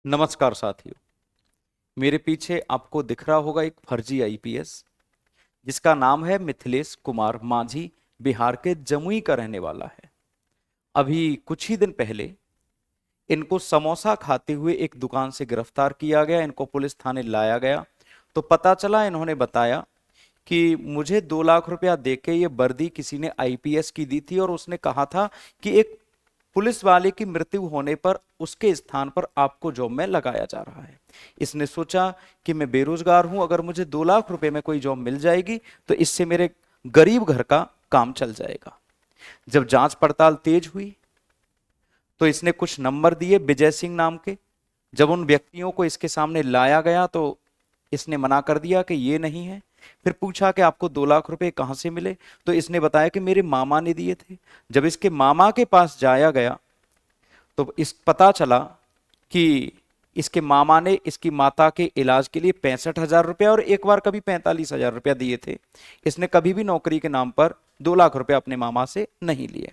नमस्कार साथियों। मेरे पीछे आपको दिख रहा होगा एक फर्जी आईपीएस जिसका नाम है मिथिलेश कुमार मांझी। बिहार के जमुई का रहने वाला है। अभी कुछ ही दिन पहले इनको समोसा खाते हुए एक दुकान से गिरफ्तार किया गया। इनको पुलिस थाने लाया गया तो पता चला, इन्होंने बताया कि मुझे 2 लाख रुपया देके ये वर्दी किसी ने आईपीएस की दी थी और उसने कहा था कि एक पुलिस वाले की मृत्यु होने पर उसके स्थान पर आपको जॉब में लगाया जा रहा है। इसने सोचा कि मैं बेरोजगार हूं, अगर मुझे 2 लाख रुपए में कोई जॉब मिल जाएगी तो इससे मेरे गरीब घर का काम चल जाएगा। जब जांच पड़ताल तेज हुई तो इसने कुछ नंबर दिए विजय सिंह नाम के। जब उन व्यक्तियों को इसके सामने लाया गया तो इसने मना कर दिया कि ये नहीं है। फिर पूछा कि आपको 2 लाख रुपए कहां से मिले, तो इसने बताया कि मेरे मामा ने दिए थे। जब इसके मामा के पास जाया गया तो इस पता चला कि इसके मामा ने इसकी माता के इलाज के लिए 65,000 रुपया और एक बार कभी 45,000 रुपया दिए थे। इसने कभी भी नौकरी के नाम पर 2 लाख रुपया अपने मामा से नहीं लिए।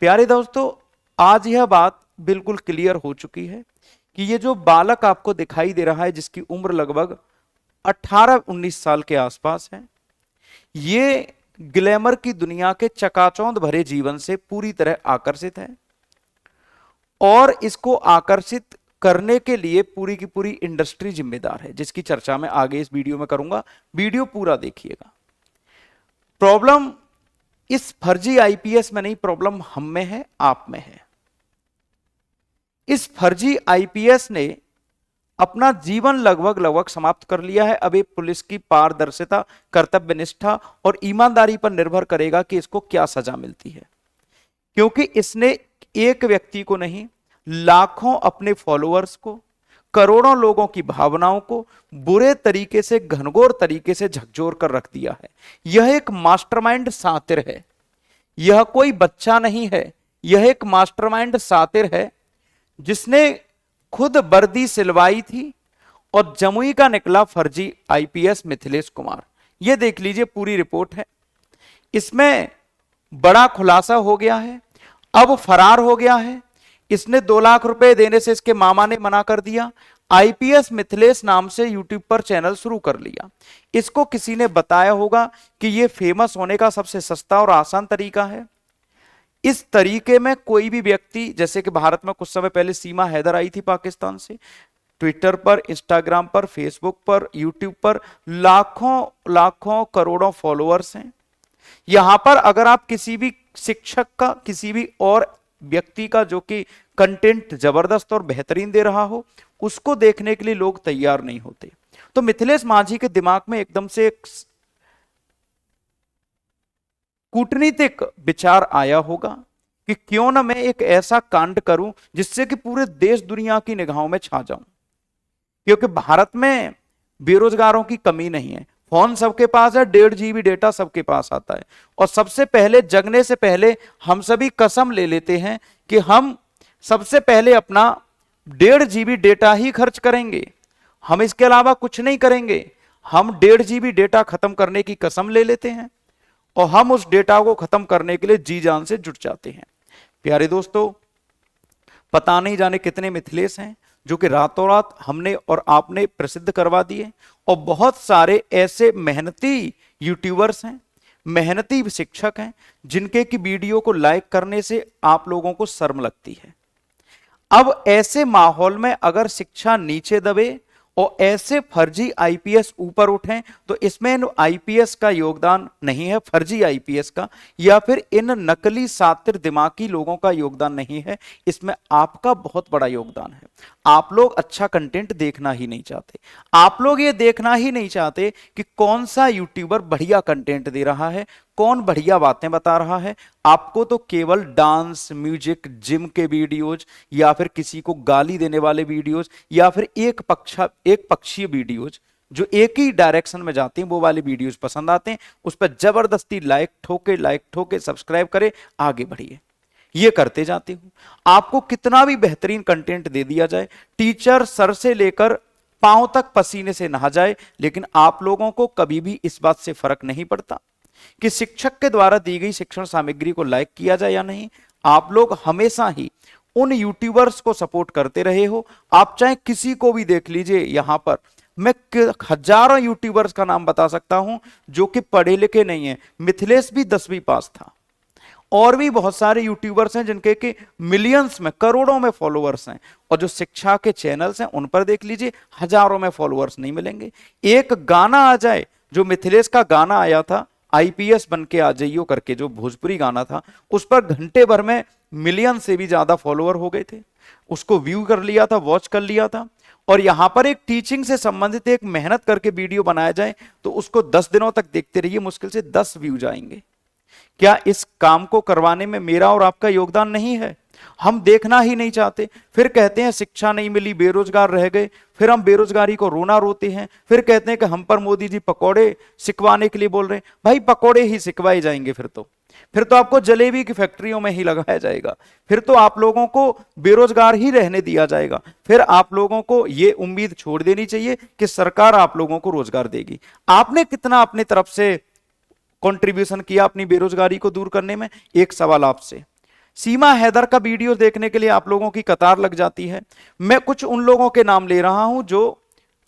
प्यारे दोस्तों, आज यह बात बिल्कुल क्लियर हो चुकी है कि ये जो बालक आपको दिखाई दे रहा है, जिसकी उम्र लगभग 18-19 साल के आसपास है, ये ग्लैमर की दुनिया के चकाचौंध भरे जीवन से पूरी तरह आकर्षित है और इसको आकर्षित करने के लिए पूरी की पूरी इंडस्ट्री जिम्मेदार है, जिसकी चर्चा मैं आगे इस वीडियो में करूंगा। वीडियो पूरा देखिएगा। प्रॉब्लम इस फर्जी आईपीएस में नहीं, प्रॉब्लम हम में है, आप में है। इस फर्जी आईपीएस ने अपना जीवन लगभग समाप्त कर लिया है। अब ये पुलिस की पारदर्शिता, कर्तव्य निष्ठा और ईमानदारी पर निर्भर करेगा कि इसको क्या सजा मिलती है, क्योंकि इसने एक व्यक्ति को नहीं, लाखों अपने फॉलोअर्स को, करोड़ों लोगों की भावनाओं को बुरे तरीके से, घनघोर तरीके से झकझोर कर रख दिया है। यह एक मास्टरमाइंड सातिर है, यह कोई बच्चा नहीं है। यह एक मास्टरमाइंड सातिर है जिसने खुद वर्दी सिलवाई थी और जमुई का निकला फर्जी आईपीएस मिथिलेश कुमार। यह देख लीजिए, पूरी रिपोर्ट है। इसमें बड़ा खुलासा हो गया है, अब फरार हो गया है। इसने 2 लाख रुपए देने से इसके मामा ने मना कर दिया। आईपीएस मिथिलेश नाम से यूट्यूब पर चैनल शुरू कर लिया। इसको किसी ने बताया होगा कि यह फेमस होने का सबसे सस्ता और आसान तरीका है। इस तरीके में कोई भी व्यक्ति, जैसे कि भारत में कुछ समय पहले सीमा हैदर आई थी पाकिस्तान से, ट्विटर पर, इंस्टाग्राम पर, फेसबुक पर, यूट्यूब पर लाखों करोड़ों फॉलोअर्स हैं। यहां पर अगर आप किसी भी शिक्षक का, किसी भी और व्यक्ति का जो कि कंटेंट जबरदस्त और बेहतरीन दे रहा हो, उसको देखने के लिए लोग तैयार नहीं होते। तो मिथिलेश मांझी के दिमाग में एकदम से एक कूटनीतिक विचार आया होगा कि क्यों ना मैं एक ऐसा कांड करूं जिससे कि पूरे देश दुनिया की निगाहों में छा जाऊं, क्योंकि भारत में बेरोजगारों की कमी नहीं है। फोन सबके पास है, 1.5 GB डेटा सबके पास आता है। और सबसे पहले, जगने से पहले हम सभी कसम ले लेते हैं कि हम सबसे पहले अपना 1.5 GB डेटा ही खर्च करेंगे, हम इसके अलावा कुछ नहीं करेंगे। हम 1.5 GB डेटा खत्म करने की कसम ले लेते हैं और हम उस डेटा को खत्म करने के लिए जी जान से जुट जाते हैं। प्यारे दोस्तों, पता नहीं जाने कितने मिथिलेश हैं जो कि रातों रात हमने और आपने प्रसिद्ध करवा दिए, और बहुत सारे ऐसे मेहनती यूट्यूबर्स हैं, मेहनती शिक्षक हैं, जिनके की वीडियो को लाइक करने से आप लोगों को शर्म लगती है। अब ऐसे माहौल में अगर शिक्षा नीचे दबे और ऐसे फर्जी आईपीएस ऊपर उठें, तो इसमें आईपीएस का योगदान नहीं है, फर्जी आईपीएस का, या फिर इन नकली सातिर दिमागी लोगों का योगदान नहीं है, इसमें आपका बहुत बड़ा योगदान है। आप लोग अच्छा कंटेंट देखना ही नहीं चाहते। आप लोग ये देखना ही नहीं चाहते कि कौन सा यूट्यूबर बढ़िया कंटेंट दे रहा है, कौन बढ़िया बातें बता रहा है। आपको तो केवल डांस, म्यूजिक, जिम के वीडियोज, या फिर किसी को गाली देने वाले वीडियोज, या फिर एक पक्षीय वीडियोज जो एक ही डायरेक्शन में जाते हैं, वो वाले वीडियोज पसंद आते हैं। उस पर जबरदस्ती लाइक ठोके सब्सक्राइब करे, आगे बढ़िए, ये करते जाते हो। आपको कितना भी बेहतरीन कंटेंट दे दिया जाए, टीचर सर से लेकर पांव तक पसीने से नहा जाए, लेकिन आप लोगों को कभी भी इस बात से फर्क नहीं पड़ता कि शिक्षक के द्वारा दी गई शिक्षण सामग्री को लाइक किया जाए या नहीं। आप लोग हमेशा ही उन यूट्यूबर्स को सपोर्ट करते रहे हो। आप चाहे किसी को भी देख लीजिए, यहां पर मैं हजारों यूट्यूबर्स का नाम बता सकता हूं जो कि पढ़े लिखे नहीं है। मिथिलेश भी 10वीं पास था, और भी बहुत सारे यूट्यूबर्स हैं जिनके के मिलियंस में, करोड़ों में फॉलोअर्स हैं। और जो शिक्षा के चैनल्स हैं उन पर देख लीजिए, हजारों में फॉलोअर्स नहीं मिलेंगे। एक गाना आ जाए, जो मिथिलेश का गाना आया था आईपीएस बन के आ जाइयो करके, जो भोजपुरी गाना था, उस पर घंटे भर में मिलियन से भी ज्यादा फॉलोअर हो गए थे। उसको व्यू कर लिया था, वॉच कर लिया था। और यहां पर एक टीचिंग से संबंधित एक मेहनत करके वीडियो बनाया जाए तो उसको 10 दिनों तक देखते रहिए, मुश्किल से 10 व्यू जाएंगे। क्या इस काम को करवाने में मेरा और आपका योगदान नहीं है? हम देखना ही नहीं चाहते, फिर कहते हैं शिक्षा नहीं मिली, बेरोजगार रह गए, फिर हम बेरोजगारी को रोना रोते हैं, फिर कहते हैं कि हम पर मोदी जी पकौड़े सिकवाने के लिए बोल रहे हैं। भाई पकौड़े ही सिकवाए जाएंगे, फिर तो आपको जलेबी की फैक्ट्रियों में ही लगाया जाएगा, फिर तो आप लोगों को बेरोजगार ही रहने दिया जाएगा। फिर आप लोगों को यह उम्मीद छोड़ देनी चाहिए कि सरकार आप लोगों को रोजगार देगी। आपने कितना अपनी तरफ से कंट्रीब्यूशन किया अपनी बेरोजगारी को दूर करने में? एक सवाल आपसे, सीमा हैदर का वीडियो देखने के लिए आप लोगों की कतार लग जाती है। मैं कुछ उन लोगों के नाम ले रहा हूं जो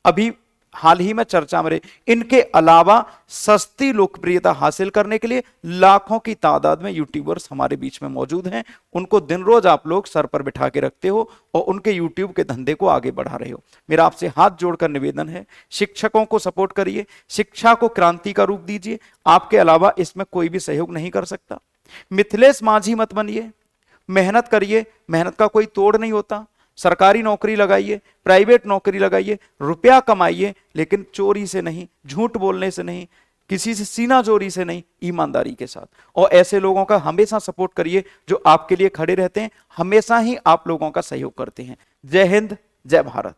अभी हाल ही में चर्चा में रहे। इनके अलावा सस्ती लोकप्रियता हासिल करने के लिए लाखों की तादाद में यूट्यूबर्स हमारे बीच में मौजूद हैं। उनको दिन रोज आप लोग सर पर बिठा के रखते हो और उनके यूट्यूब के धंधे को आगे बढ़ा रहे हो। मेरा आपसे हाथ जोड़कर निवेदन है, शिक्षकों को सपोर्ट करिए, शिक्षा को क्रांति का रूप दीजिए। आपके अलावा इसमें कोई भी सहयोग नहीं कर सकता। मिथिलेश माझी मत बनिए, मेहनत करिए, मेहनत का कोई तोड़ नहीं होता। सरकारी नौकरी लगाइए, प्राइवेट नौकरी लगाइए, रुपया कमाइए, लेकिन चोरी से नहीं, झूठ बोलने से नहीं, किसी से सीना चोरी से नहीं, ईमानदारी के साथ। और ऐसे लोगों का हमेशा सपोर्ट करिए जो आपके लिए खड़े रहते हैं, हमेशा ही आप लोगों का सहयोग करते हैं। जय हिंद, जय भारत।